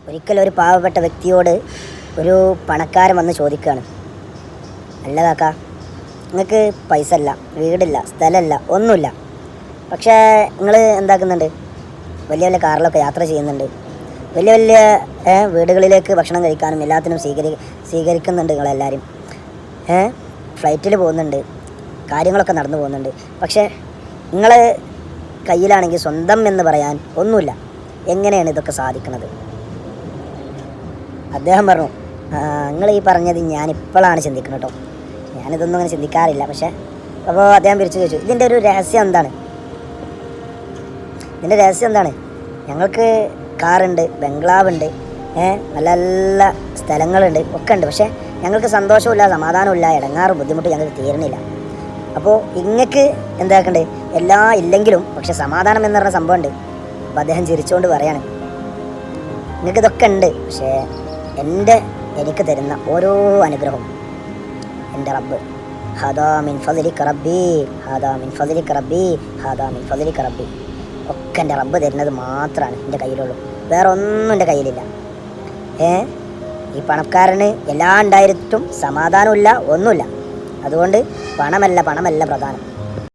ഒരിക്കൽ ഒരു പാവപ്പെട്ട വ്യക്തിയോട് ഒരു പണക്കാരൻ വന്ന് ചോദിക്കുകയാണ്, അല്ല കാക്ക, നിങ്ങൾക്ക് പൈസ ഇല്ല, വീടില്ല, സ്ഥലമില്ല, ഒന്നുമില്ല, പക്ഷേ നിങ്ങൾ എന്താക്കുന്നുണ്ട്, വലിയ വലിയ കാറിലൊക്കെ യാത്ര ചെയ്യുന്നുണ്ട്, വലിയ വലിയ വീടുകളിലേക്ക് ഭക്ഷണം കഴിക്കാനും എല്ലാത്തിനും സ്വീകരിക്കുന്നുണ്ട് നിങ്ങളെല്ലാവരും, ഫ്ലൈറ്റിൽ പോകുന്നുണ്ട്, കാര്യങ്ങളൊക്കെ നടന്നു പോകുന്നുണ്ട്, പക്ഷേ നിങ്ങൾ കയ്യിലാണെങ്കിൽ സ്വന്തം എന്ന് പറയാൻ ഒന്നുമില്ല. എങ്ങനെയാണ് ഇതൊക്കെ സാധിക്കുന്നത്? അദ്ദേഹം പറഞ്ഞു, നിങ്ങൾ ഈ പറഞ്ഞത് ഞാനിപ്പോഴാണ് ചിന്തിക്കുന്നത് കേട്ടോ, ഞാനിതൊന്നും അങ്ങനെ ചിന്തിക്കാറില്ല. പക്ഷേ അപ്പോൾ അദ്ദേഹം പിരിച്ചു ചോദിച്ചു, ഇതിൻ്റെ ഒരു രഹസ്യം എന്താണ്? ഇതിൻ്റെ രഹസ്യം എന്താണ്? ഞങ്ങൾക്ക് കാറുണ്ട്, ബംഗ്ലാവുണ്ട്, നല്ല നല്ല സ്ഥലങ്ങളുണ്ട്, ഒക്കെ ഉണ്ട്, പക്ഷേ ഞങ്ങൾക്ക് സന്തോഷമില്ല, സമാധാനമില്ല, ഇടങ്ങാറും ബുദ്ധിമുട്ട് ഞങ്ങൾക്ക് തീരണില്ല. അപ്പോൾ ഇങ്ങക്ക് എന്താക്കണ്ടേ, എല്ലാം ഇല്ലെങ്കിലും പക്ഷെ സമാധാനം എന്ന് പറഞ്ഞ സംഭവം ഉണ്ട്. അപ്പോൾ അദ്ദേഹം ചിരിച്ചുകൊണ്ട് പറയാണ്, നിങ്ങൾക്ക് ഇതൊക്കെ ഉണ്ട്, പക്ഷേ എനിക്ക് തരുന്ന ഓരോ അനുഗ്രഹവും എൻ്റെ റബ്ബ്, ഹാദാ മിൻ ഫദ്ലിക റബ്ബി, ഹാദാ മിൻ ഫദ്ലിക റബ്ബി, ഹാദാ മിൻ ഫദ്ലിക റബ്ബി, ഒക്കെ എൻ്റെ റബ്ബ് തരുന്നത് മാത്രമാണ് എൻ്റെ കയ്യിലുള്ളൂ, വേറെ ഒന്നും എൻ്റെ കയ്യിലില്ല. ഈ പണക്കാരന് എല്ലാം ഉണ്ടായിട്ടും സമാധാനമില്ല, ഒന്നുമില്ല. അതുകൊണ്ട് പണമല്ല പ്രധാനം.